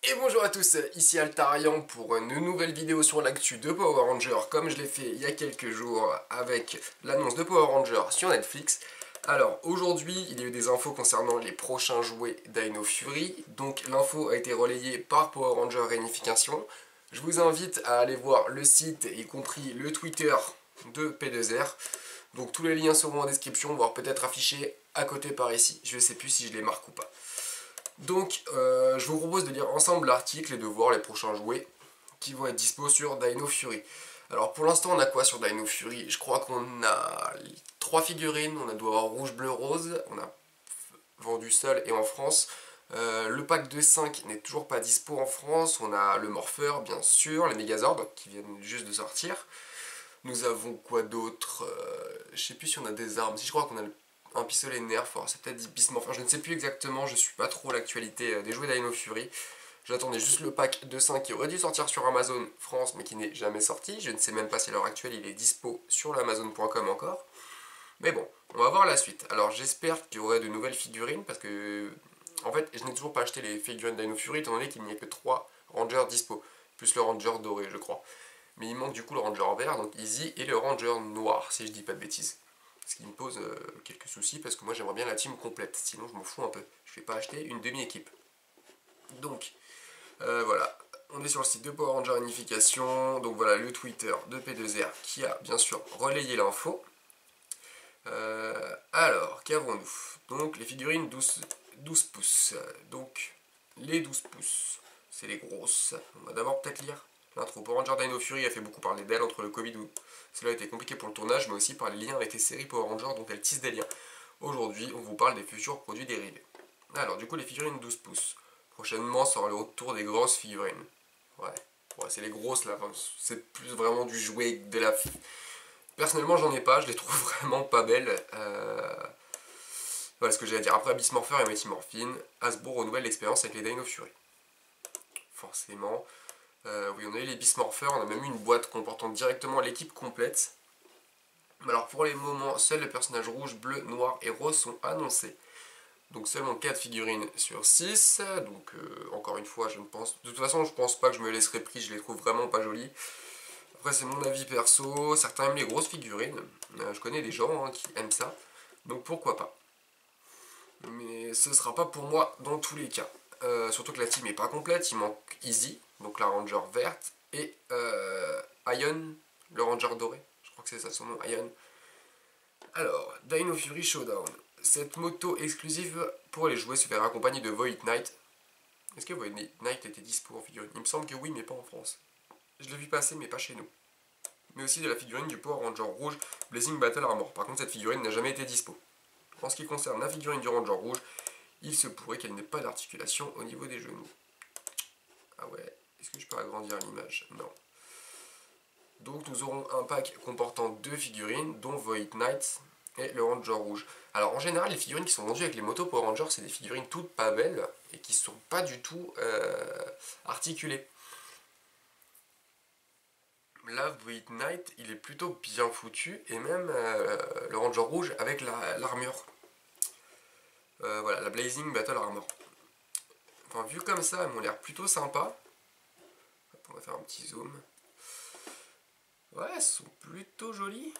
Et bonjour à tous, ici Altarian pour une nouvelle vidéo sur l'actu de Power Rangers, comme je l'ai fait il y a quelques jours avec l'annonce de Power Rangers sur Netflix. Alors aujourd'hui, il y a eu des infos concernant les prochains jouets Dino Fury, donc l'info a été relayée par Power Rangers Réunification. Je vous invite à aller voir le site, y compris le Twitter de P2R. Donc tous les liens seront en description, voire peut-être affichés à côté par ici. Je ne sais plus si je les marque ou pas. Donc, je vous propose de lire ensemble l'article et de voir les prochains jouets qui vont être dispo sur Dino Fury. Alors, pour l'instant, on a quoi sur Dino Fury? Je crois qu'on a 3 figurines, on a doit avoir rouge, bleu, rose, on a vendu seul et en France. Le pack de 5 n'est toujours pas dispo en France, on a le Morpheur, bien sûr, les Megazords qui viennent juste de sortir. Nous avons quoi d'autre? Je sais plus si on a des armes, si je crois qu'on a un pistolet Nerf, alors c'est peut-être Bismorph, enfin, je ne sais plus exactement, je suis pas trop l'actualité des jouets Dino Fury. J'attendais juste le pack de 5 qui aurait dû sortir sur Amazon France mais qui n'est jamais sorti. Je ne sais même pas si à l'heure actuelle il est dispo sur l'amazon.com encore. Mais bon, on va voir la suite. Alors j'espère qu'il y aurait de nouvelles figurines parce que en fait je n'ai toujours pas acheté les figurines Dino Fury étant donné qu'il n'y a que 3 Rangers dispo, plus le Ranger doré je crois. Mais il manque du coup le Ranger vert, donc Easy, et le Ranger noir si je dis pas de bêtises. Ce qui me pose quelques soucis parce que moi j'aimerais bien la team complète, sinon je m'en fous un peu. Je vais pas acheter une demi-équipe. Donc voilà, on est sur le site de Power Ranger Unification, donc voilà le Twitter de P2R qui a bien sûr relayé l'info. Alors, qu'avons-nous? Donc les figurines 12 pouces, donc les 12 pouces, c'est les grosses. On va d'abord peut-être lire l'intro. Power Ranger Dino Fury a fait beaucoup parler d'elle entre le Covid où cela a été compliqué pour le tournage, mais aussi par les liens avec les séries Power Rangers dont elle tisse des liens. Aujourd'hui, on vous parle des futurs produits dérivés. Alors, du coup, les figurines 12 pouces. Prochainement sera le retour des grosses figurines. Ouais, c'est les grosses là, enfin, c'est plus vraiment du jouet de la... Personnellement, j'en ai pas, je les trouve vraiment pas belles. Voilà ce que j'ai à dire. Après, Bismorpher et Mighty Morphin, Hasbro renouvelle l'expérience avec les Dino Fury. Forcément. Oui, on a eu les Bismorphers, on a même eu une boîte comportant directement l'équipe complète. Alors pour les moments, seuls les personnages rouge, bleu, noir et rose sont annoncés. Donc seulement 4 figurines sur 6. Donc encore une fois, je ne pense... De toute façon, je pense pas que je me laisserai pris, je les trouve vraiment pas jolies. Après, c'est mon avis perso. Certains aiment les grosses figurines. Je connais des gens qui aiment ça. Donc pourquoi pas. Mais ce sera pas pour moi dans tous les cas. Surtout que la team est pas complète, il manque Easy, donc la Ranger verte, et Ion, le Ranger doré. Je crois que c'est ça son nom, Ion. Alors, Dino Fury Showdown. Cette moto exclusive pour les jouets se verra accompagnée de Void Knight. Est-ce que Void Knight était dispo en figurine? Il me semble que oui, mais pas en France. Je l'ai vu passer, mais pas chez nous. Mais aussi de la figurine du Power Ranger rouge Blazing Battle Armor. Par contre, cette figurine n'a jamais été dispo. En ce qui concerne la figurine du Ranger rouge, il se pourrait qu'elle n'ait pas d'articulation au niveau des genoux. Ah ouais, est-ce que je peux agrandir l'image? Non. Donc nous aurons un pack comportant 2 figurines, dont Void Knight et le Ranger rouge. Alors en général, les figurines qui sont vendues avec les motos Power Rangers, c'est des figurines toutes pas belles et qui ne sont pas du tout articulées. Là, Void Knight, il est plutôt bien foutu, et même le Ranger rouge avec l'armure. Voilà, la Blazing Battle Armor. Enfin, vu comme ça, elles m'ont l'air plutôt sympa. On va faire un petit zoom. Ouais, elles sont plutôt jolies.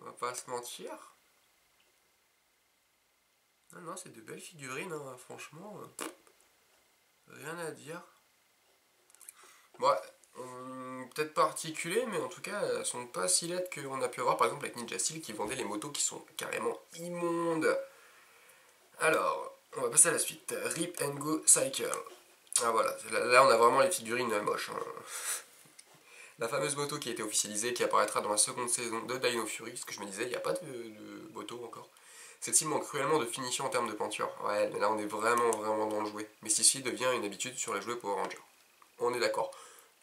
On va pas se mentir. Non, non, c'est de belles figurines, hein, franchement. Rien à dire. Bon, peut-être pas articulées, mais en tout cas, elles sont pas si laides qu'on a pu avoir par exemple avec Ninja Steel qui vendait les motos qui sont carrément immondes. Alors, on va passer à la suite. Rip and Go Cycle. Ah voilà, là on a vraiment les figurines moches. Hein. La fameuse moto qui a été officialisée, qui apparaîtra dans la seconde saison de Dino Fury, ce que je me disais, il n'y a pas de moto encore. Celle-ci manque cruellement de finition en termes de peinture. Ouais, mais là on est vraiment dans le jouet. Mais ceci devient une habitude sur les jouets Power Rangers. On est d'accord.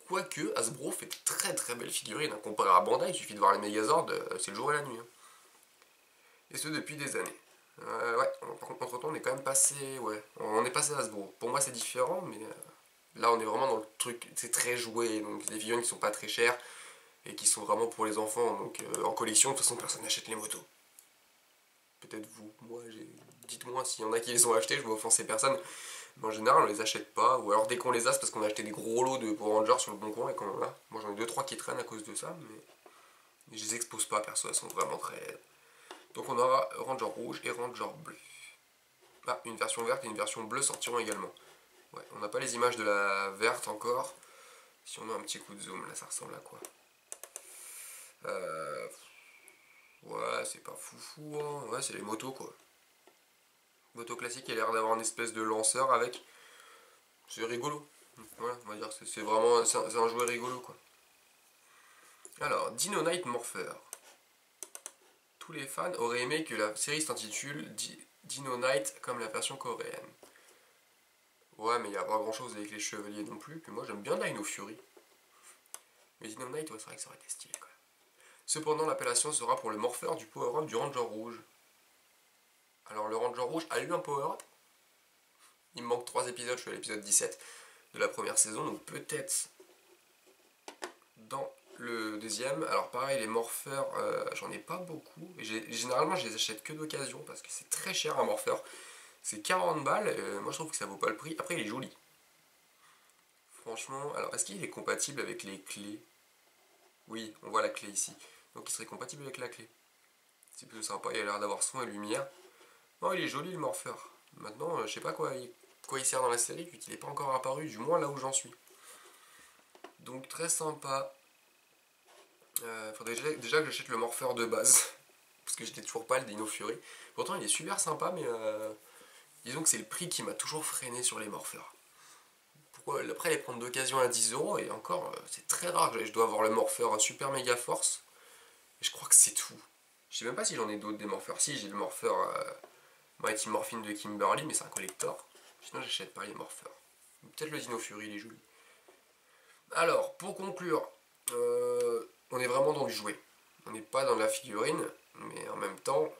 Quoique, Hasbro fait de très belles figurines. Hein. Comparé à Bandai, il suffit de voir les Megazords, c'est le jour et la nuit. Hein. Et ce depuis des années. Ouais, par contre, entre temps, on est quand même passé. Ouais, on est passé à Hasbro. Pour moi, c'est différent, mais là, on est vraiment dans le truc. C'est très joué, donc des figurines qui sont pas très chères et qui sont vraiment pour les enfants. Donc, en collection, de toute façon, personne n'achète les motos. Peut-être vous, moi, dites-moi s'il y en a qui les ont achetés, je veux offenser personne. Mais en général on les achète pas, ou alors dès qu'on les a c'est parce qu'on a acheté des gros lots de Power Rangers sur le bon coin et qu'on en a. Moi j'en ai 2-3 qui traînent à cause de ça, mais je les expose pas perso, elles sont vraiment très laides. Donc on aura Ranger rouge et Ranger bleu. Ah, une version verte et une version bleue sortiront également. Ouais, on n'a pas les images de la verte encore. Si on met un petit coup de zoom, là ça ressemble à quoi? Ouais, c'est pas foufou, hein. Ouais, c'est les motos quoi. Moto classique, il a l'air d'avoir une espèce de lanceur avec. C'est rigolo. Voilà, on va dire que c'est vraiment. C'est un jouet rigolo quoi. Alors, Dino Knight Morpher. Tous les fans auraient aimé que la série s'intitule Dino Knight comme la version coréenne. Ouais, mais il n'y a pas grand chose avec les chevaliers non plus. Puis moi j'aime bien Dino Fury. Mais Dino Knight, ouais, c'est vrai que ça aurait été stylé quoi. Cependant, l'appellation sera pour le morpheur du power-up du Ranger rouge. Alors, le Ranger rouge a eu un power-up. Il me manque 3 épisodes, je suis à l'épisode 17 de la première saison, donc peut-être dans le deuxième. Alors pareil, les morpheurs, j'en ai pas beaucoup. Et généralement, je les achète que d'occasion parce que c'est très cher un morpheur. C'est 40 balles, moi je trouve que ça vaut pas le prix. Après, il est joli. Franchement, alors est-ce qu'il est compatible avec les clés? Oui, on voit la clé ici. Donc il serait compatible avec la clé. C'est plutôt sympa, il a l'air d'avoir son et lumière. Non, il est joli le morpheur. Maintenant, je sais pas quoi il sert dans la série, vu qu'il n'est pas encore apparu, du moins là où j'en suis. Donc très sympa. Faudrait déjà que j'achète le morpheur de base. Parce que je n'ai toujours pas le Dino Fury. Pourtant il est super sympa, mais disons que c'est le prix qui m'a toujours freiné sur les morpheurs. Pourquoi après les prendre d'occasion à 10 € et encore c'est très rare. Je dois avoir le morpheur Super Mega Force. Et je crois que c'est tout. Je sais même pas si j'en ai d'autres des morpheurs. Si, j'ai le morpheur Mighty Morphin de Kimberly, mais c'est un collector. Sinon j'achète pas les morpheurs. Peut-être le Dino Fury, il est joli. Alors, pour conclure, on est vraiment dans du jouet. On n'est pas dans la figurine, mais en même temps,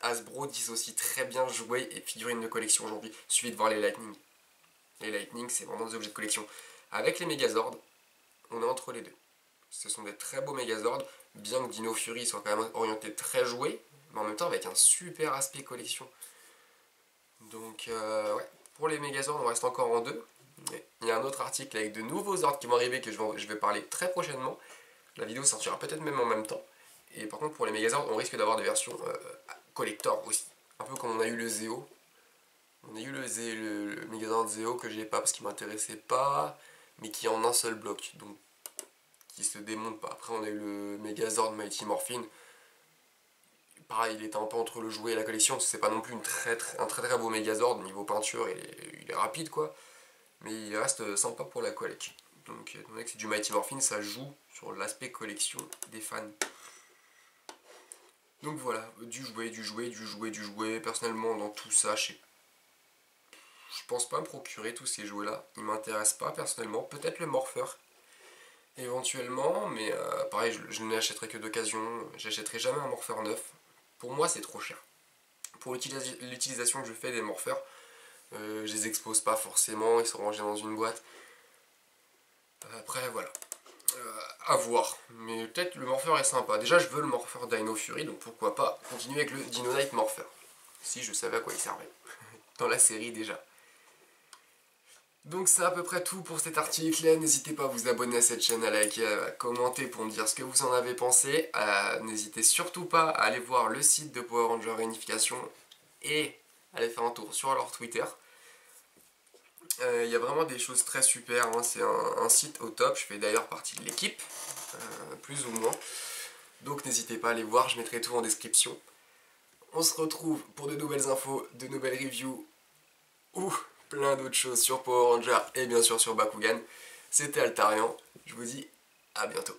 Hasbro dissocie très bien jouet et figurines de collection aujourd'hui. Il suffit de voir les Lightning. Les Lightning, c'est vraiment des objets de collection. Avec les Megazords, on est entre les deux. Ce sont des très beaux Megazords, bien que Dino Fury soit quand même orienté très jouet, mais en même temps avec un super aspect collection. Donc, ouais, pour les Megazords, on reste encore en deux. Il y a un autre article avec de nouveaux ordres qui vont arriver que je vais parler très prochainement. La vidéo sortira peut-être même en même temps. Et par contre, pour les Megazords, on risque d'avoir des versions collector aussi. Un peu comme on a eu le Zeo. On a eu le Megazord Zeo que j'ai pas parce qu'il m'intéressait pas, mais qui est en un seul bloc. Donc, qui se démonte pas. Après, on a eu le Megazord Mighty Morphin. Pareil, il était un peu entre le jouet et la collection. C'est pas non plus un très très beau Megazord. Niveau peinture, il est rapide quoi. Mais il reste sympa pour la collecte. Donc, étant donné que c'est du Mighty Morphin, ça joue sur l'aspect collection des fans. Donc voilà, du jouet. Personnellement, dans tout ça, je pense pas me procurer tous ces jouets-là. Ils m'intéressent pas personnellement. Peut-être le morpheur, éventuellement, mais pareil, je ne l'achèterai que d'occasion. J'achèterai jamais un morpheur neuf. Pour moi, c'est trop cher. Pour l'utilisation que je fais des morpheurs, je les expose pas forcément, ils sont rangés dans une boîte. Après, voilà. À voir. Mais peut-être le morpheur est sympa. Déjà, je veux le morpheur Dino Fury, donc pourquoi pas continuer avec le Dino Knight Morpher. Si je savais à quoi il servait. Dans la série déjà. Donc c'est à peu près tout pour cet article. N'hésitez pas à vous abonner à cette chaîne, à liker, à commenter pour me dire ce que vous en avez pensé. N'hésitez surtout pas à aller voir le site de Power Rangers Réunification et aller faire un tour sur leur Twitter. Il y a vraiment des choses très super, hein. C'est un site au top, je fais d'ailleurs partie de l'équipe, plus ou moins. Donc n'hésitez pas à aller voir, je mettrai tout en description. On se retrouve pour de nouvelles infos, de nouvelles reviews, ou plein d'autres choses sur Power Rangers et bien sûr sur Bakugan. C'était Altarian, je vous dis à bientôt.